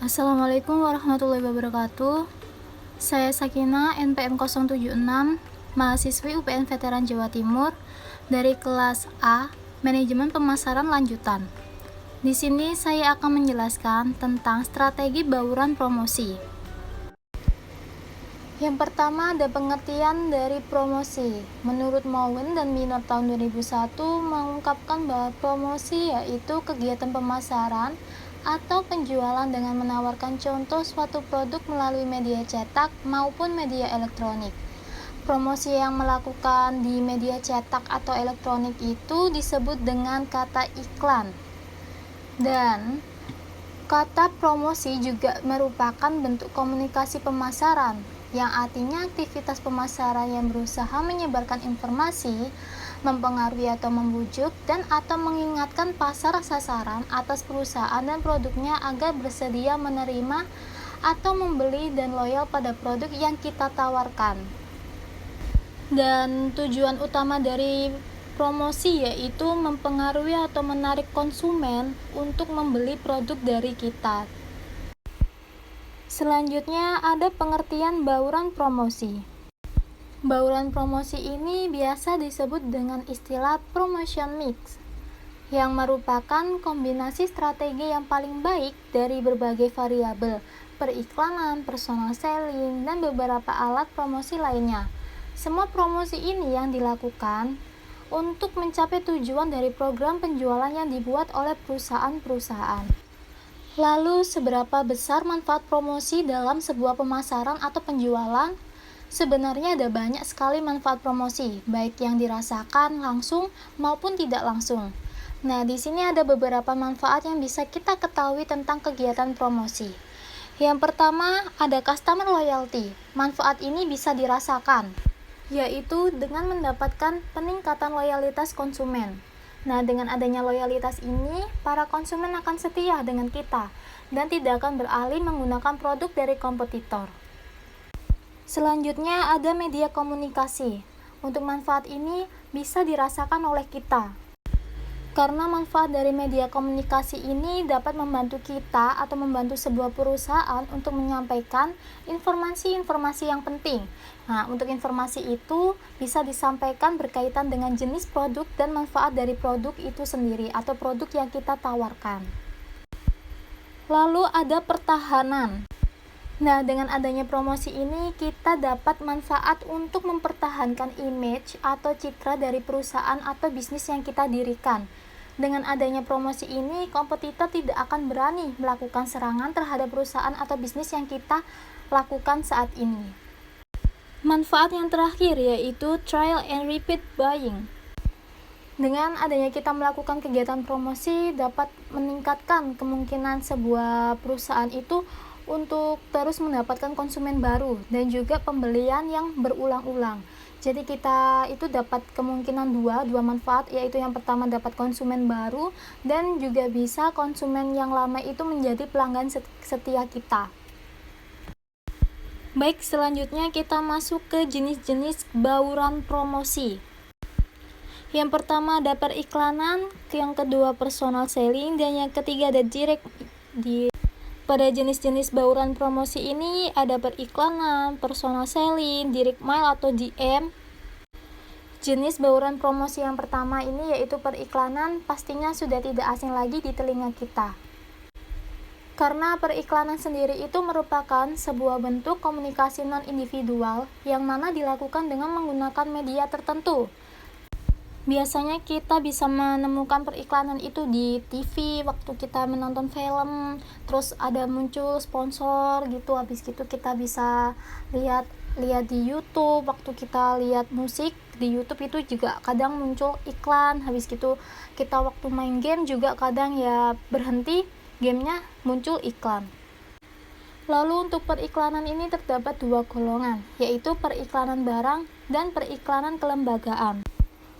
Assalamualaikum warahmatullahi wabarakatuh. Saya Sakina, NPM 076, mahasiswi UPN Veteran Jawa Timur dari kelas A, Manajemen Pemasaran Lanjutan. Di sini saya akan menjelaskan tentang strategi bauran promosi. Yang pertama ada pengertian dari promosi. Menurut Mowen dan Minor tahun 2001 mengungkapkan bahwa promosi yaitu kegiatan pemasaran atau penjualan dengan menawarkan contoh suatu produk melalui media cetak maupun media elektronik. Promosi yang melakukan di media cetak atau elektronik itu disebut dengan kata iklan. Dan kata promosi juga merupakan bentuk komunikasi pemasaran, yang artinya aktivitas pemasaran yang berusaha menyebarkan informasi, mempengaruhi atau membujuk, dan atau mengingatkan pasar sasaran atas perusahaan dan produknya agar bersedia menerima atau membeli dan loyal pada produk yang kita tawarkan. Dan tujuan utama dari promosi yaitu mempengaruhi atau menarik konsumen untuk membeli produk dari kita. Selanjutnya ada pengertian bauran promosi. Bauran promosi ini biasa disebut dengan istilah promotion mix, yang merupakan kombinasi strategi yang paling baik dari berbagai variabel, periklanan, personal selling, dan beberapa alat promosi lainnya. Semua promosi ini yang dilakukan untuk mencapai tujuan dari program penjualan yang dibuat oleh perusahaan-perusahaan. Lalu, seberapa besar manfaat promosi dalam sebuah pemasaran atau penjualan? Sebenarnya ada banyak sekali manfaat promosi, baik yang dirasakan langsung maupun tidak langsung. Nah, di sini ada beberapa manfaat yang bisa kita ketahui tentang kegiatan promosi. Yang pertama, ada customer loyalty. Manfaat ini bisa dirasakan, yaitu dengan mendapatkan peningkatan loyalitas konsumen. Nah, dengan adanya loyalitas ini, para konsumen akan setia dengan kita dan tidak akan beralih menggunakan produk dari kompetitor. Selanjutnya ada media komunikasi. Untuk manfaat ini bisa dirasakan oleh kita. Karena manfaat dari media komunikasi ini dapat membantu kita atau membantu sebuah perusahaan untuk menyampaikan informasi-informasi yang penting. Nah, untuk informasi itu bisa disampaikan berkaitan dengan jenis produk dan manfaat dari produk itu sendiri atau produk yang kita tawarkan. Lalu ada pertahanan. Nah, dengan adanya promosi ini, kita dapat manfaat untuk mempertahankan image atau citra dari perusahaan atau bisnis yang kita dirikan. Dengan adanya promosi ini, kompetitor tidak akan berani melakukan serangan terhadap perusahaan atau bisnis yang kita lakukan saat ini. Manfaat yang terakhir yaitu trial and repeat buying. Dengan adanya kita melakukan kegiatan promosi, dapat meningkatkan kemungkinan sebuah perusahaan itu untuk terus mendapatkan konsumen baru dan juga pembelian yang berulang-ulang. Jadi kita itu dapat kemungkinan dua manfaat, yaitu yang pertama dapat konsumen baru dan juga bisa konsumen yang lama itu menjadi pelanggan setia kita. Baik, selanjutnya kita masuk ke jenis-jenis bauran promosi. Yang pertama ada periklanan, yang kedua personal selling, dan yang ketiga ada direct. Pada jenis-jenis bauran promosi ini ada periklanan, personal selling, direct mail atau DM. Jenis bauran promosi yang pertama ini yaitu periklanan, pastinya sudah tidak asing lagi di telinga kita. Karena periklanan sendiri itu merupakan sebuah bentuk komunikasi non-individual yang mana dilakukan dengan menggunakan media tertentu. Biasanya kita bisa menemukan periklanan itu di TV waktu kita menonton film, terus ada muncul sponsor gitu, habis gitu kita bisa lihat di YouTube, waktu kita lihat musik di YouTube itu juga kadang muncul iklan, habis gitu kita waktu main game juga kadang ya berhenti gamenya muncul iklan. Lalu untuk periklanan ini terdapat dua golongan, yaitu periklanan barang dan periklanan kelembagaan.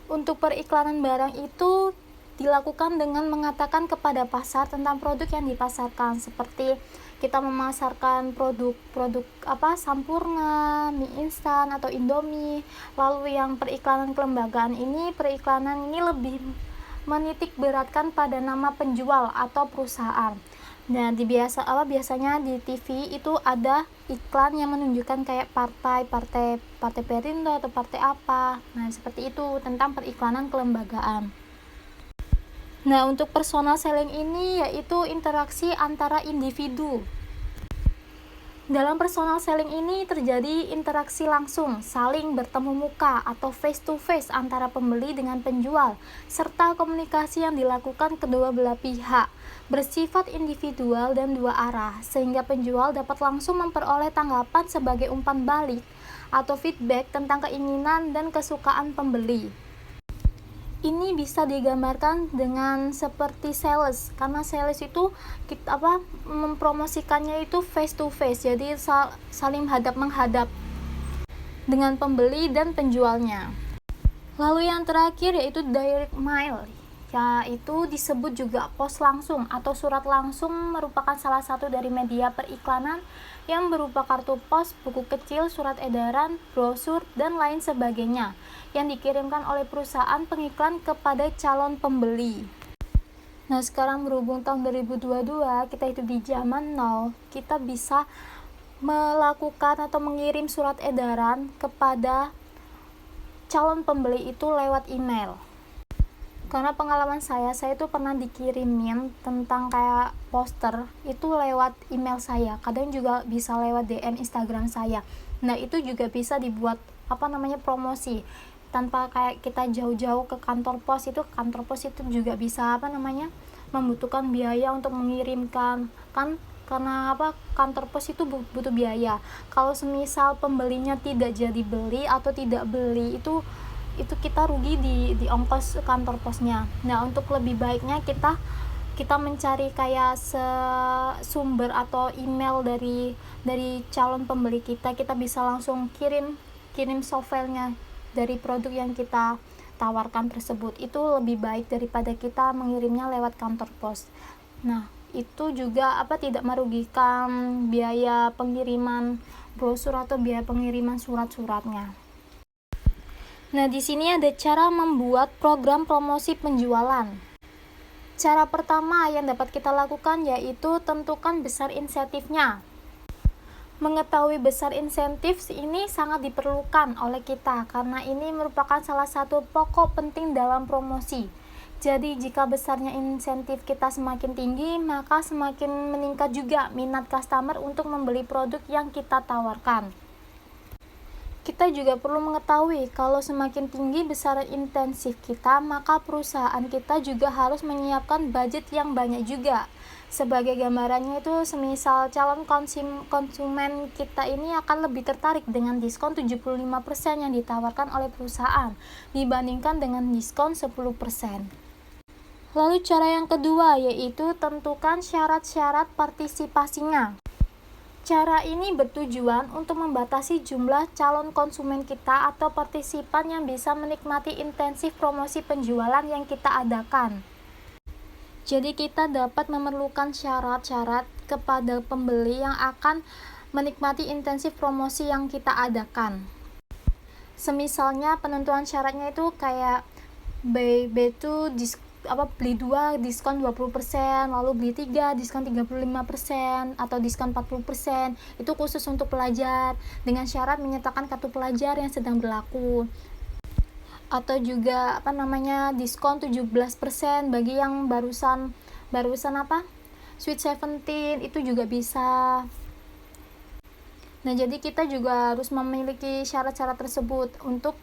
Untuk periklanan barang itu dilakukan dengan mengatakan kepada pasar tentang produk yang dipasarkan, seperti kita memasarkan produk Sampurna, mie instan atau Indomie. Lalu yang periklanan kelembagaan ini, periklanan ini lebih menitik beratkan pada nama penjual atau perusahaan. Nah, biasanya di TV itu ada iklan yang menunjukkan kayak partai Perindo atau partai apa. Nah, seperti itu tentang periklanan kelembagaan. Nah, untuk personal selling ini yaitu interaksi antara individu. Dalam personal selling ini terjadi interaksi langsung, saling bertemu muka atau face to face antara pembeli dengan penjual, serta komunikasi yang dilakukan kedua belah pihak, bersifat individual dan dua arah, sehingga penjual dapat langsung memperoleh tanggapan sebagai umpan balik atau feedback tentang keinginan dan kesukaan pembeli. Ini bisa digambarkan dengan seperti sales, karena sales itu mempromosikannya itu face to face, jadi saling hadap menghadap dengan pembeli dan penjualnya. Lalu yang terakhir yaitu direct mail, yaitu disebut juga pos langsung atau surat langsung, merupakan salah satu dari media periklanan yang berupa kartu pos, buku kecil, surat edaran, brosur, dan lain sebagainya yang dikirimkan oleh perusahaan pengiklan kepada calon pembeli. Nah, sekarang berhubung tahun 2022, kita itu di zaman now, kita bisa melakukan atau mengirim surat edaran kepada calon pembeli itu lewat email. Karena pengalaman saya itu pernah dikirimin tentang kayak poster itu lewat email saya, kadang juga bisa lewat DM Instagram saya. Nah, itu juga bisa dibuat promosi tanpa kayak kita jauh-jauh ke kantor pos itu juga bisa membutuhkan biaya untuk mengirimkan, kan karena kantor pos itu butuh biaya. Kalau semisal pembelinya tidak jadi beli atau tidak beli, itu kita rugi di ongkos kantor posnya. Nah, untuk lebih baiknya kita mencari kayak sumber atau email dari calon pembeli kita bisa langsung kirim softwarenya dari produk yang kita tawarkan tersebut. Itu lebih baik daripada kita mengirimnya lewat kantor pos. Nah, itu juga tidak merugikan biaya pengiriman brosur atau biaya pengiriman surat-suratnya. Nah, di sini ada cara membuat program promosi penjualan. Cara pertama yang dapat kita lakukan yaitu tentukan besar insentifnya. Mengetahui besar insentif ini sangat diperlukan oleh kita karena ini merupakan salah satu pokok penting dalam promosi. Jadi, jika besarnya insentif kita semakin tinggi, maka semakin meningkat juga minat customer untuk membeli produk yang kita tawarkan. Kita juga perlu mengetahui kalau semakin tinggi besaran intensif kita, maka perusahaan kita juga harus menyiapkan budget yang banyak juga. Sebagai gambarannya itu, semisal calon konsumen kita ini akan lebih tertarik dengan diskon 75% yang ditawarkan oleh perusahaan dibandingkan dengan diskon 10%. Lalu cara yang kedua yaitu tentukan syarat-syarat partisipasinya. Cara ini bertujuan untuk membatasi jumlah calon konsumen kita atau partisipan yang bisa menikmati intensif promosi penjualan yang kita adakan. Jadi kita dapat memerlukan syarat-syarat kepada pembeli yang akan menikmati intensif promosi yang kita adakan. Semisalnya penentuan syaratnya itu kayak B2 beli 2 diskon 20%, lalu beli 3 diskon 35% atau diskon 40%. Itu khusus untuk pelajar dengan syarat menyertakan kartu pelajar yang sedang berlaku. Atau juga diskon 17% bagi yang barusan Sweet 17, itu juga bisa. Nah, jadi kita juga harus memiliki syarat-syarat tersebut untuk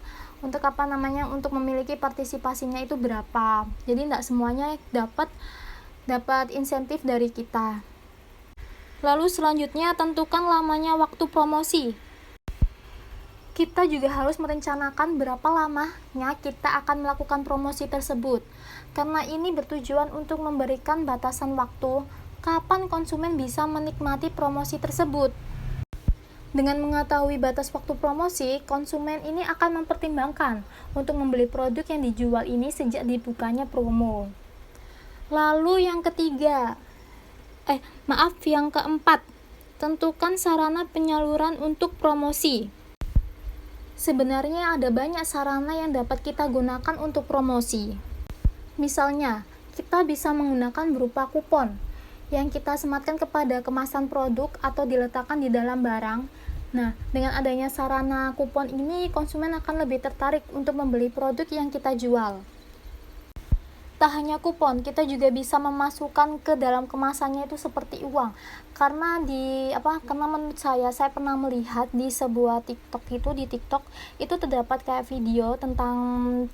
memiliki partisipasinya itu berapa. Jadi tidak semuanya dapat insentif dari kita. Lalu selanjutnya tentukan lamanya waktu promosi. Kita juga harus merencanakan berapa lamanya kita akan melakukan promosi tersebut. Karena ini bertujuan untuk memberikan batasan waktu kapan konsumen bisa menikmati promosi tersebut. Dengan mengetahui batas waktu promosi, konsumen ini akan mempertimbangkan untuk membeli produk yang dijual ini sejak dibukanya promo. Lalu yang keempat, tentukan sarana penyaluran untuk promosi. Sebenarnya ada banyak sarana yang dapat kita gunakan untuk promosi. Misalnya, kita bisa menggunakan berupa kupon. yang kita sematkan kepada kemasan produk atau diletakkan di dalam barang. Nah, dengan adanya sarana kupon ini, konsumen akan lebih tertarik untuk membeli produk yang kita jual. Tak hanya kupon, kita juga bisa memasukkan ke dalam kemasannya itu seperti uang. Karena karena menurut saya pernah melihat di sebuah TikTok itu terdapat kayak video tentang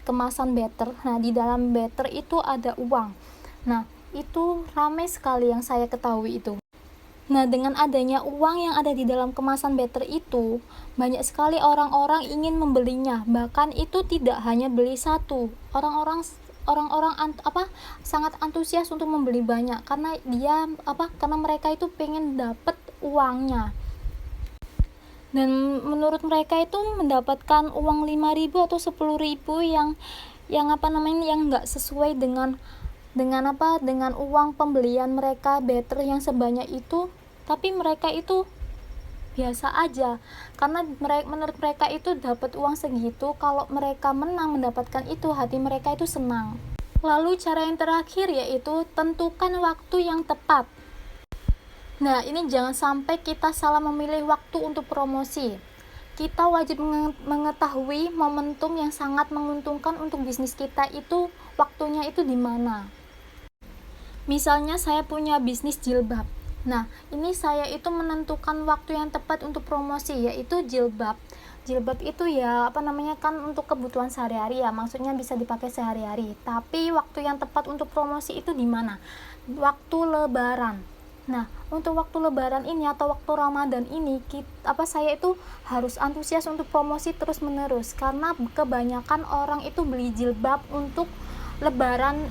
kemasan better. Nah, di dalam better itu ada uang. Nah, itu ramai sekali yang saya ketahui itu. Nah, dengan adanya uang yang ada di dalam kemasan better itu, banyak sekali orang-orang ingin membelinya. Bahkan itu tidak hanya beli satu. Orang-orang sangat antusias untuk membeli banyak karena karena mereka itu pengen dapat uangnya. Dan menurut mereka itu mendapatkan uang 5.000 atau 10.000 yang enggak sesuai dengan uang pembelian mereka better yang sebanyak itu, tapi mereka itu biasa aja karena menurut mereka itu dapat uang segitu, kalau mereka menang mendapatkan itu, hati mereka itu senang. Lalu cara yang terakhir yaitu tentukan waktu yang tepat. Nah, ini jangan sampai kita salah memilih waktu untuk promosi. Kita wajib mengetahui momentum yang sangat menguntungkan untuk bisnis kita itu, waktunya itu di mana. Misalnya saya punya bisnis jilbab. Nah, ini saya itu menentukan waktu yang tepat untuk promosi, yaitu jilbab. Jilbab itu kan untuk kebutuhan sehari-hari ya, maksudnya bisa dipakai sehari-hari. Tapi waktu yang tepat untuk promosi itu di mana? Waktu lebaran. Nah, untuk waktu lebaran ini atau waktu Ramadan ini, saya itu harus antusias untuk promosi terus-menerus karena kebanyakan orang itu beli jilbab untuk lebaran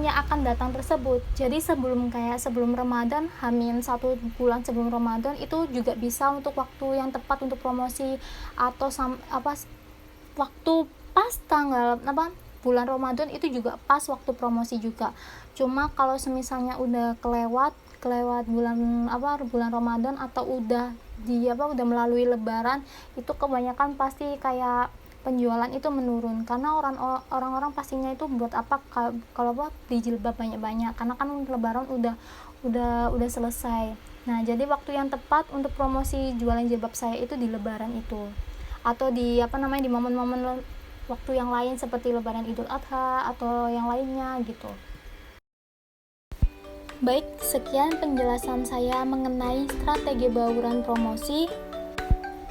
yang akan datang tersebut. Jadi sebelum Ramadan, satu bulan sebelum Ramadan itu juga bisa untuk waktu yang tepat untuk promosi, atau waktu pas tanggal bulan Ramadan itu juga pas waktu promosi juga. Cuma kalau semisalnya udah kelewat bulan Ramadan atau udah melalui lebaran, itu kebanyakan pasti kayak penjualan itu menurun karena orang-orang pastinya itu buat apa kalau di jilbab banyak-banyak, karena kan lebaran udah selesai. Nah, jadi waktu yang tepat untuk promosi jualan jilbab saya itu di lebaran itu, atau di di momen-momen waktu yang lain seperti lebaran Idul Adha atau yang lainnya gitu. Baik, sekian penjelasan saya mengenai strategi bauran promosi.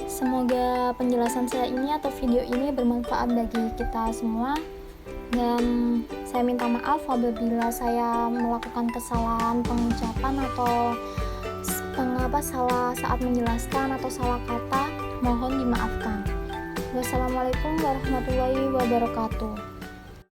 Semoga penjelasan saya ini atau video ini bermanfaat bagi kita semua, dan saya minta maaf apabila saya melakukan kesalahan pengucapan atau salah saat menjelaskan atau salah kata, mohon dimaafkan. Wassalamualaikum warahmatullahi wabarakatuh.